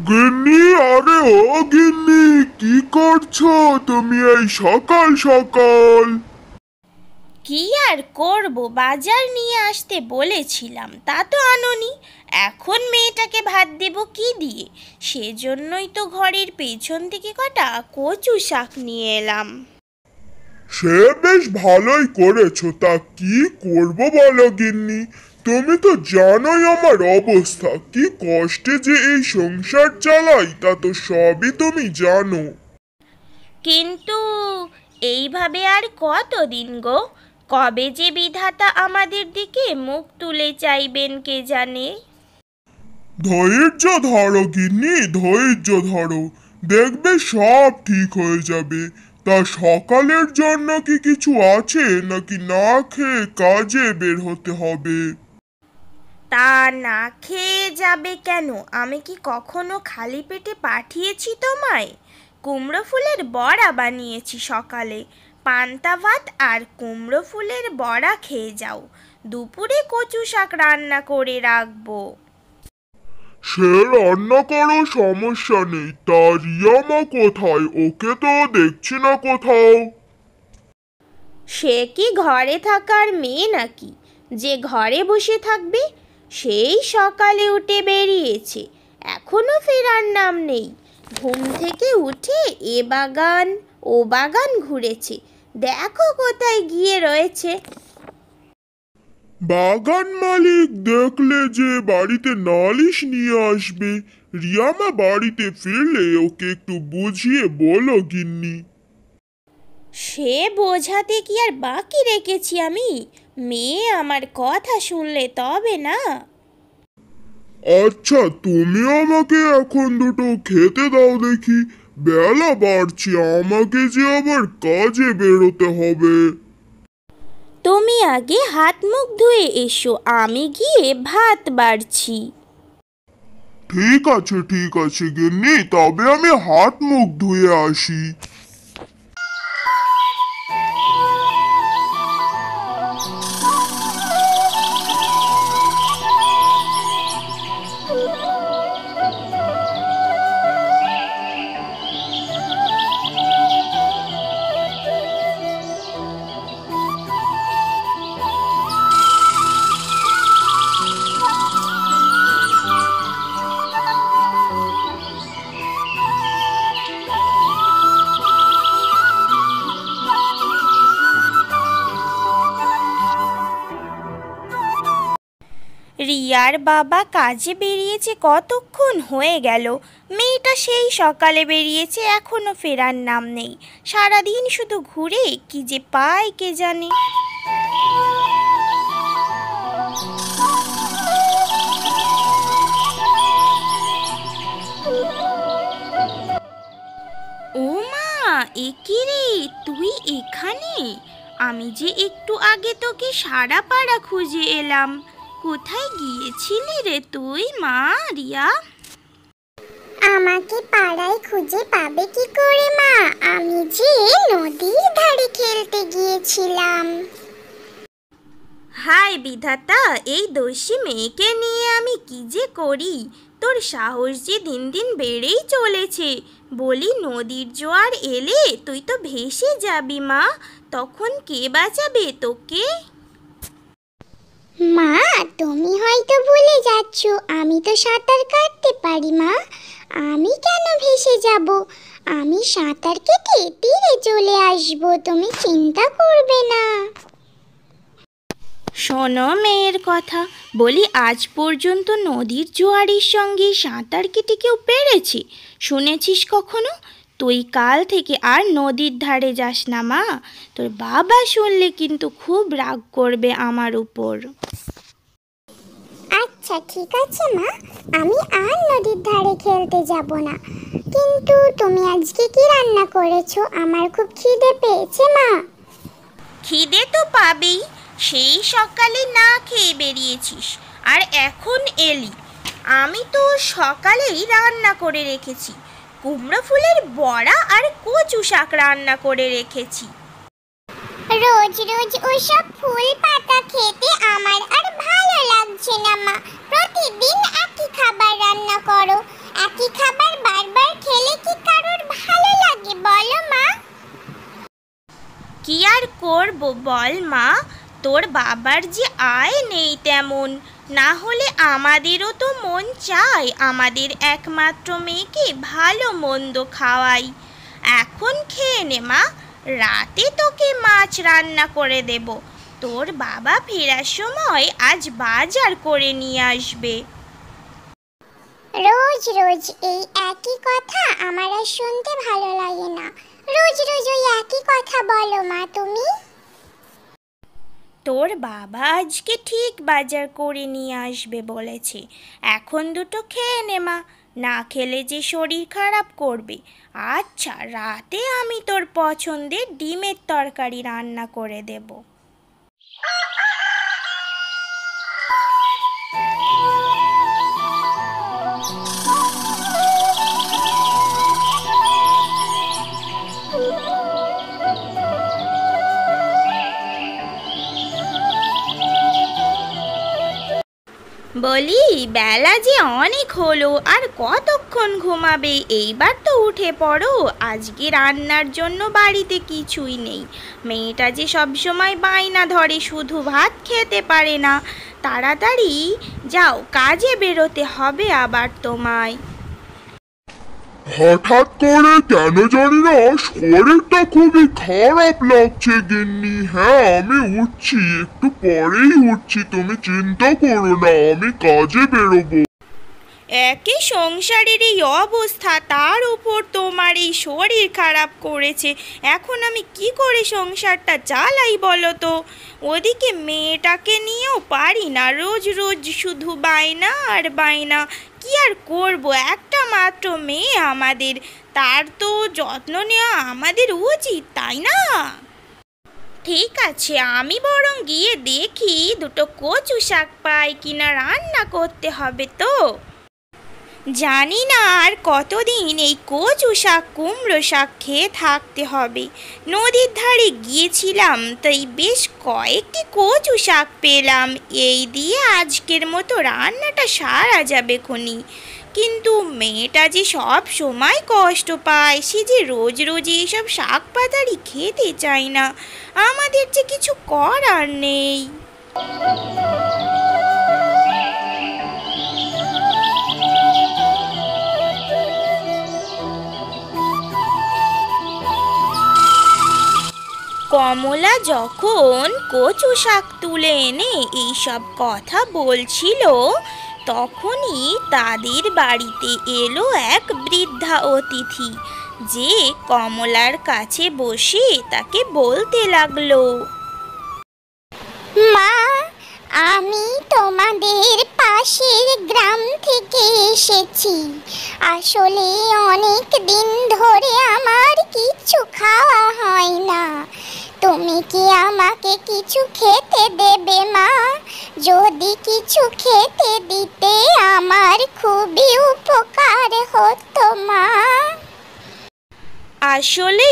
গিন্নি, আরে ও গিন্নি, কি করছো তুমি এই সকাল সকাল? কি আর করব, বাজার নিয়ে আসতে বলেছিলাম, তা তো আনোনি। এখন মেয়েটাকে ভাত দেব কি দিয়ে? সেজন্যই তো ঘরের পেছন থেকে কটা কচু শাক নিয়ে এলাম। সে বেশ ভালোই করেছো, তা কি করব বলো গিন্নি? তুমি তো জানোই আমার অবস্থা, কি কষ্টে যে এই সংসার চালাই, তা তো সবই তুমি জানো। কিন্তু এইভাবে আর কতদিন গো? কবে যে বিধাতা আমাদের দিকে মুখ তুলে চাইবেন কে জানে। ধৈর্য ধরো গিন্নি, ধৈর্য ধরো, দেখবে সব ঠিক হয়ে যাবে। তা সকালের জন্য কি কিছু আছে, নাকি না খেয়ে কাজে বের হতে হবে? তা না খেয়ে যাবে কেন? আমি কি কখনো খালি পেটে পাঠিয়েছি তোমায়? কুমড়ো ফুলের বড়া বানিয়েছি সকালে। পান্তা ভাত আর কুমড়ো ফুলের বড়া খেয়ে যাও। দুপুরে কচু শাক রান্না করে রাখবো। সে রান্না করো, সমস্যা নেই। তা রিয়ামা কোথায়? ওকে তো দেখছি না কোথাও। সে কি ঘরে থাকার মেয়ে নাকি যে ঘরে বসে থাকবে? সেই সকালে উঠে বেরিয়েছে, এখনো ফেরার নাম নেই। ঘুম থেকে উঠে এ বাগান ও বাগান ঘুরেছে, দেখো কোথায় গিয়ে রয়েছে। বাগান মালিক দেখলে যে বাড়িতে নালিশ নিয়ে আসবে। রিয়ামা বাড়িতে ফিরলে ওকে একটু বুঝিয়ে বলো গিন্নি। সে বোঝাতে কি আর বাকি রেখেছি আমি? মেয়ে আমার কথা শুনলে তবে না। আচ্ছা, তুমি আমাকে এখন দুটো খেতে দাও দেখি। বেলা বাড়ছে, আমাকে যে আবার কাজে বেরোতে হবে। তুমি আগে হাত মুখ ধুয়ে এসো, আমি গিয়ে ভাত বাড়ছি। ঠিক আছে গিন্নি, তবে আমি হাত মুখ ধুয়ে আসি। রিয়ার বাবা কাজে বেরিয়েছে কতক্ষণ হয়ে গেল। মেয়েটা সেই সকালে বেরিয়েছে, এখনো ফেরার নাম নেই। সারাদিন শুধু ঘুরে কি যে পায় কে জানে। ও মা, এ কি রে, তুই এখানে? আমি যে একটু আগে তোকে সারা পাড়া খুঁজে এলাম। কোথায় গিয়েছিলি রে তুই মা রিয়া? আমাকে পাড়ায় খুঁজে পাবে কি করে মা? আমি যে নদীর ধারে খেলতে গিয়েছিলাম। হায় বিধাতা, এই দোষী মেয়েকে নিয়ে আমি কি যে করি। তোর সাহস যে দিন দিন বেড়েই চলেছে। বলি, নদীর জোয়ার এলে তুই তো ভেসে যাবি মা, তখন কে বাঁচাবে তোকে? মা, তুমি হয়তো ভুলে যাচ্ছ, আমি তো সাঁতার কাটতে পারি মা। আমি কেন ভেসে যাব? আমি সাঁতার কেটে তীরে চলে আসব, তুমি চিন্তা করবে না। শোনো মেয়ের কথা, বলি আজ পর্যন্ত নদীর জোয়ারের সঙ্গে সাঁতার কেটে কেউ পেরেছে? শুনেছিস কখনো? তুই কাল থেকে আর নদীর ধারে যাস না মা, তোর বাবা শুনলে কিন্তু খুব রাগ করবে আমার উপর। আচ্ছা ঠিক আছে মা, আমি আর নদীর ধারে খেলতে যাব না। কিন্তু তুমি আজকে কি রান্না করেছো? আমার খুব খিদে পেয়েছে মা। খিদে তো পাবেই, সেই সকালে না খেয়ে বেরিয়েছিস আর এখন এলি। আমি তো সকালেই রান্না করে রেখেছি, কুমড়ো ফুলের বড়া আর কচু শাক রান্না করে রেখেছি। রোজ রোজ ওসব ফুল পাতা খেতে আমার আর ভালো লাগছে না মা। প্রতিদিন একই খাবার রান্না করো, একই খাবার তোর বাবার যে আয় নেই তেমন, না হলে আমাদেরও তো মন চায় আমাদের একমাত্র মেয়েকে ভালো মন্দ খাওয়াই। এখন খেয়ে নে মা, রাতে তোকে মাছ রান্না করে দেব। তোর বাবা ফেরার সময় আজ বাজার করে নিয়ে আসবে। রোজ রোজ এই একই কথা আমার আর শুনতে ভালো লাগে না। রোজ রোজ ওই একই কথা বলো মা তুমি। তোর বাবা আজকে ঠিক বাজার করে নিয়ে আসবে বলেছে। এখন দুটো খেয়ে নে মা, না খেলে যে শরীর খারাপ করবে। আচ্ছা, রাতে আমি তোর পছন্দের ডিমের তরকারি রান্না করে দেব। বলি, বেলা যে অনেক হলো, আর কতক্ষণ ঘুমাবে? এইবার তো উঠে পড়ো, আজকে রান্নার জন্য বাড়িতে কিছুই নেই। মেয়েটা যে সবসময় বায়না ধরে, শুধু ভাত খেতে পারে না। তাড়াতাড়ি যাও, কাজে বেরোতে হবে আবার তোমায়। হঠাৎ করে কেন জানি না শরীরটা খুবই খারাপ লাগছে গিন্নি। হ্যাঁ, আমি উঠছি, একটু পরেই উঠছি, তুমি চিন্তা করো না, আমি কাজে বেরোবো। একে সংসারের এই অবস্থা, তার উপর তোমার এই শরীর খারাপ করেছে। এখন আমি কি করে সংসারটা চালাই বলো তো? ওদিকে মেয়েটাকে নিয়েও পারি না, রোজ রোজ শুধু বায়না আর বায়না। কি আর করব, একটা মাত্র মেয়ে আমাদের, তার তো যত্ন নেওয়া আমাদের উচিত, তাই না? ঠিক আছে, আমি বরং গিয়ে দেখি দুটো কচু শাক পাই কিনা, রান্না করতে হবে তো। জানি না আর কতদিন এই কচু শাক কুমড়ো শাক খেয়ে থাকতে হবে। নদীর ধারে গিয়েছিলাম, তাই বেশ কয়েকটি কচু শাক পেলাম। এই দিয়ে আজকের মতো রান্নাটা সারা যাবে খনি। কিন্তু মেয়েটা যে সব সময় কষ্ট পায়, সে যে রোজ রোজ এইসব শাক পাতারি খেতে চায় না। আমাদের যে কিছু করার নেই। কমলা যখন কচু শাক তুলে এনে এইসব কথা বলছিল, তখনই তাদের বাড়িতে এলো এক বৃদ্ধা অতিথি, যে কমলার কাছে বসে তাকে বলতে লাগলো, মা, আমি তোমাদের পাশের গ্রাম থেকে এসেছি। আসলে অনেক দিন ধরে আমার কিছু খাওয়া হয় না। তুমি কি আমাকে কিছু খেতে দেবে মা? যদি কিছু খেতে দিতে আমার খুবই উপকার হতো মা। আসলে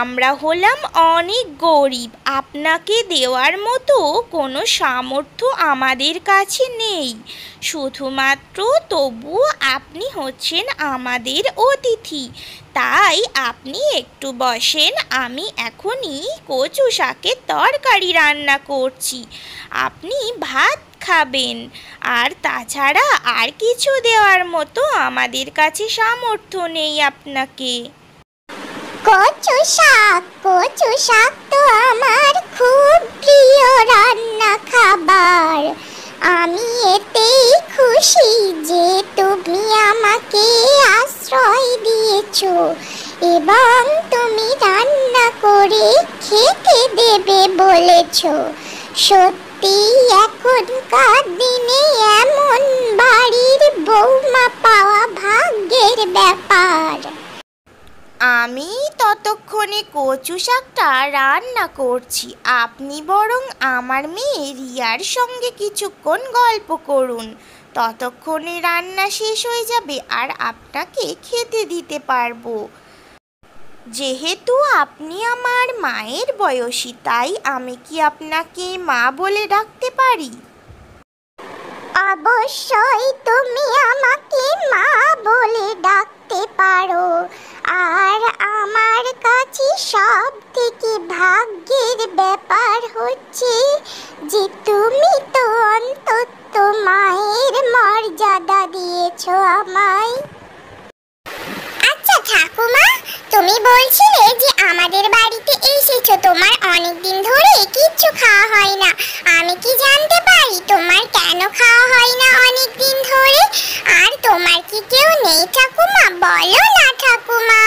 আমরা হলাম অনেক গরিব, আপনাকে দেওয়ার মতো কোনো সামর্থ্য আমাদের কাছে নেই। শুধুমাত্র তবুও আপনি হচ্ছেন আমাদের অতিথি, তাই আপনি একটু বসেন, আমি এখনই কচু শাকের তরকারি রান্না করছি। আপনি ভাত খাবেন, আর তাছাড়া আর কিছু দেওয়ার মতো আমাদের কাছে সামর্থ্য নেই আপনাকে। কচু শাক তো আমার খুব প্রিয় রান্না খাবার। আমি এতেই খুশি যে তুমি আমাকে আশ্রয় দিয়েছো এবং তুমি রান্না করে খেতে দেবে বলেছো। সত্যি এখনকার দিনে এমন বাড়ির বৌমা পাওয়া ভাগ্যের ব্যাপার। আমি ততক্ষণে কচু শাকটা রান্না করছি, আপনি বরং আমার মেয়ে রিয়ার সঙ্গে কিছুক্ষণ গল্প করুন। ততক্ষণে রান্না শেষ হয়ে যাবে আর আপনাকে খেতে দিতে পারবো। যেহেতু আপনি আমার মায়ের বয়সী, তাই আমি কি আপনাকে মা বলে ডাকতে পারি? অবশ্যই তুমি আমাকে মা বলে ডাকতে পারো। আর আমার কাছে সব থেকে ভাগ্যের ব্যাপার হচ্ছে যে তুমি তো অন্তত মায়ের মর্যাদা দিয়েছো আমায়। আচ্ছা ঠাকুমা, তুমি বলছিলে যে আমাদের বাড়িতে এসেছো, তোমার অনেক দিন ধরে কিচ্ছু খাওয়া হয় না। আমি কি জানতে পারি তোমার কেন খাওয়া হয় না অনেক দিন ধরে? আর তোমার কি কেউ নেই ঠাকুমা? বলো না ঠাকুমা,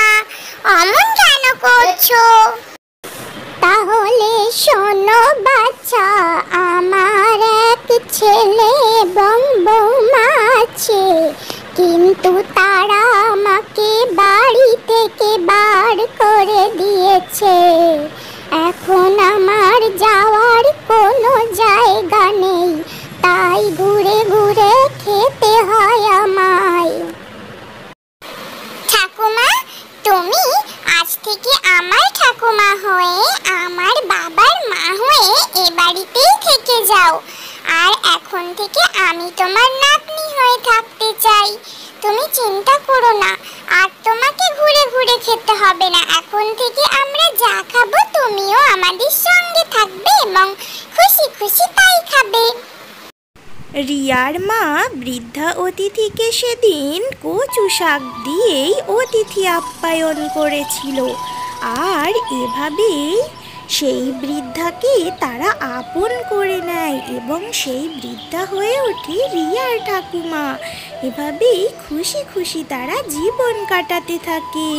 অমন কেন করছো? তাহলে শোনো বাচ্চা, আমার এক ছেলে এবং বৌমা আছে, কিন্তু তারা আমাকে বাড়ি থেকে বার করে দিয়েছে। এখন আমার যাওয়ার কোনো জায়গা নেই, তাই ঘুরে ঘুরে খেতে হয় আমায়। ঠাকুমা, তুমি আজ থেকে আমার ঠাকুমা হয়ে, আমার বাবার মা হয়ে এ বাড়িতেই থেকে যাও। আর এখন থেকে আমি তোমার নাতনি হয়ে থাকতে চাই। তুমি চিন্তা করো না, আর তোমাকে ঘুরে ঘুরে খেতে হবে না। এখন থেকে আমরা যা খাবো তুমিও আমাদের সঙ্গে থাকবে এবং খুশি খুশি তাই খাবে। রিয়ার মা বৃদ্ধা অতিথিকে সেদিন কচু শাক দিয়েই অতিথি আপ্যায়ন করেছিল। আর এভাবেই সেই বৃদ্ধাকে তারা আপন করে নেয় এবং সেই বৃদ্ধা হয়ে ওঠে রিয়ার ঠাকুমা। এভাবেই খুশি খুশি তারা জীবন কাটাতে থাকে।